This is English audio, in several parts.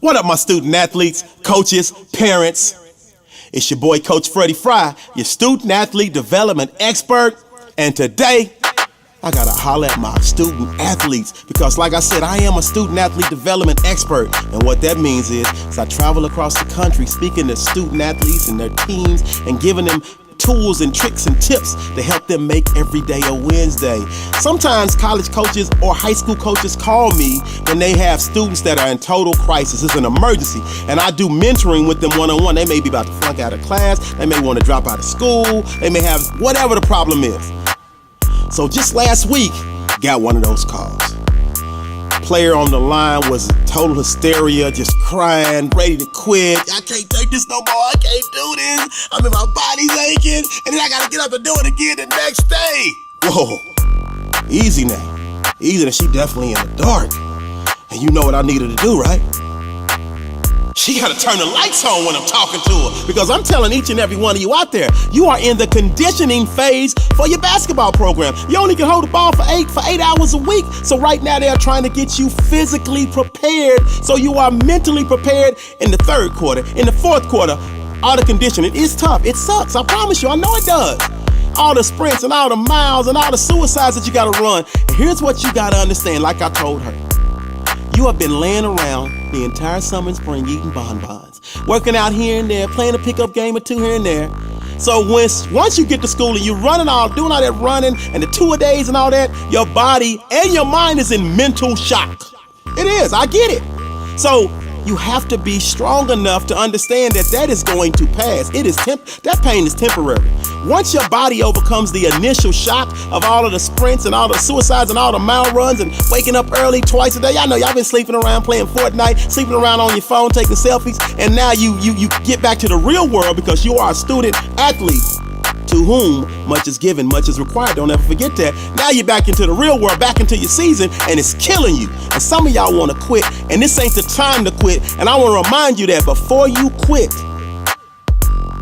What up, my student athletes, coaches, parents? It's your boy, Coach Freddy Fri, your student athlete development expert. And today, I gotta holler at my student athletes because, like I said, I am a student athlete development expert. And what that means is I travel across the country speaking to student athletes and their teams and giving them tools and tricks and tips to help them make every day a Wednesday. Sometimes college coaches or high school coaches call me when they have students that are in total crisis. It's an emergency. And I do mentoring with them one-on-one. They may be about to flunk out of class. They may want to drop out of school. They may have whatever the problem is. So just last week, got one of those calls. Player on the line was total hysteria, just crying, ready to quit. I can't take this no more. I can't do this. I mean, my body's aching, and then I gotta get up and do it again the next day. Whoa, easy now. Easy now. She definitely in the dark. And you know what I needed to do, right? She gotta turn the lights on when I'm talking to her, because I'm telling each and every one of you out there, you are in the conditioning phase for your basketball program. You only can hold the ball for eight hours a week. So right now they're trying to get you physically prepared so you are mentally prepared in the third quarter, in the fourth quarter. All the conditioning is tough. It sucks. I promise you. I know it does. All the sprints and all the miles and all the suicides that you gotta run. And here's what you gotta understand, like I told her. You have been laying around the entire summer and spring eating bonbons, working out here and there, playing a pickup game or two here and there. So once you get to school and you're doing all that running and the two-a-days and all that, your body and your mind is in mental shock. It is, I get it. So you have to be strong enough to understand that is going to pass. That pain is temporary. Once your body overcomes the initial shock of all of the sprints and all the suicides and all the mile runs and waking up early twice a day. I know y'all been sleeping around playing Fortnite, sleeping around on your phone, taking selfies, and now you get back to the real world because you are a student athlete to whom much is given, much is required. Don't ever forget that. Now you're back into the real world, back into your season, and it's killing you. And some of y'all want to quit, and this ain't the time to quit. And I want to remind you that before you quit,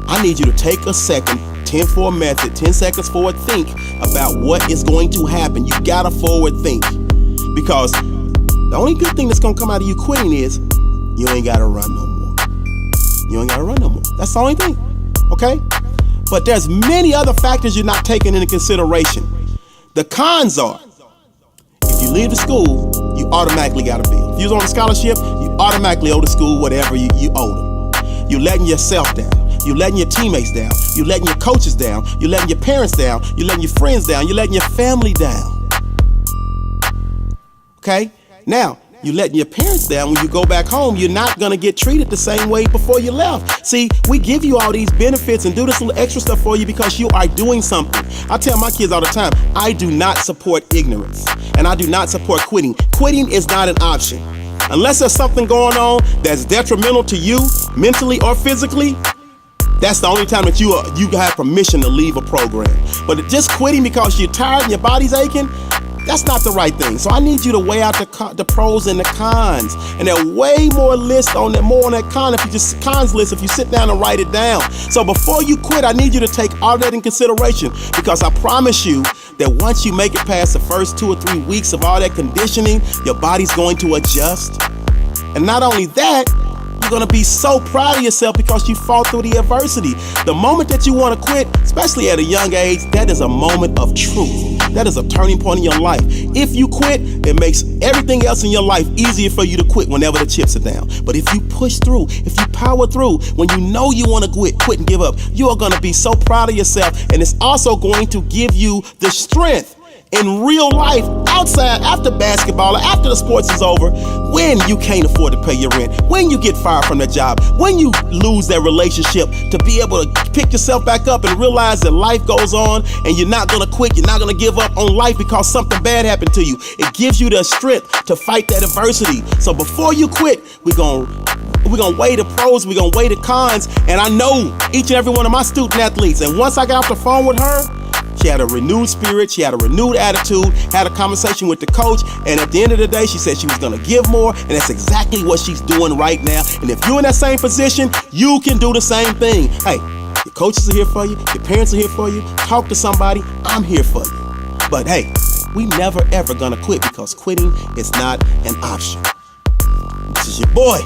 I need you to take a second, 10-4 method, 10 seconds forward think about what is going to happen. You gotta forward think, because the only good thing that's gonna come out of you quitting is you ain't gotta run no more. You ain't gotta run no more. That's the only thing, okay? But there's many other factors you're not taking into consideration. The cons are, if you leave the school, you automatically got a bill. If you was on a scholarship, you automatically owe the school whatever you owe them. You're letting yourself down. You're letting your teammates down. You're letting your coaches down. You're letting your parents down. You're letting your friends down. You're letting your family down. Okay? Now, you're letting your parents down. When you go back home, you're not going to get treated the same way before you left. See, we give you all these benefits and do this little extra stuff for you because you are doing something. I tell my kids all the time, I do not support ignorance, and I do not support quitting. Quitting is not an option. Unless there's something going on that's detrimental to you, mentally or physically, that's the only time that you have permission to leave a program. But just quitting because you're tired and your body's aching, that's not the right thing. So I need you to weigh out the pros and the cons. And there are way more lists on that, more on that cons list if you sit down and write it down. So before you quit, I need you to take all that in consideration, because I promise you that once you make it past the first 2 or 3 weeks of all that conditioning, your body's going to adjust. And not only that, you're gonna be so proud of yourself because you fought through the adversity. The moment that you wanna quit, especially at a young age, that is a moment of truth. That is a turning point in your life. If you quit, it makes everything else in your life easier for you to quit whenever the chips are down. But if you push through, if you power through, when you know you wanna quit and give up, you are gonna be so proud of yourself, and it's also going to give you the strength in real life, outside, after basketball, after the sports is over, when you can't afford to pay your rent, when you get fired from that job, when you lose that relationship, to be able to pick yourself back up and realize that life goes on and you're not gonna quit, you're not gonna give up on life because something bad happened to you. It gives you the strength to fight that adversity. So before you quit, we're gonna weigh the pros, we're gonna weigh the cons, and I know each and every one of my student athletes, and once I got off the phone with her, she had a renewed spirit, she had a renewed attitude, had a conversation with the coach, and at the end of the day, she said she was gonna give more, and that's exactly what she's doing right now. And if you're in that same position, you can do the same thing. Hey, your coaches are here for you, your parents are here for you, talk to somebody, I'm here for you. But hey, we never ever gonna quit, because quitting is not an option. This is your boy,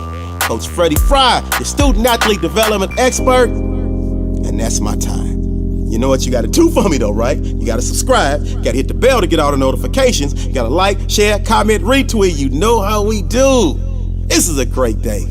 Coach Freddy Fri, your student athlete development expert, and that's my time. You know what you gotta do for me though, right? You gotta subscribe, you gotta hit the bell to get all the notifications, you gotta like, share, comment, retweet. You know how we do. This is a great day.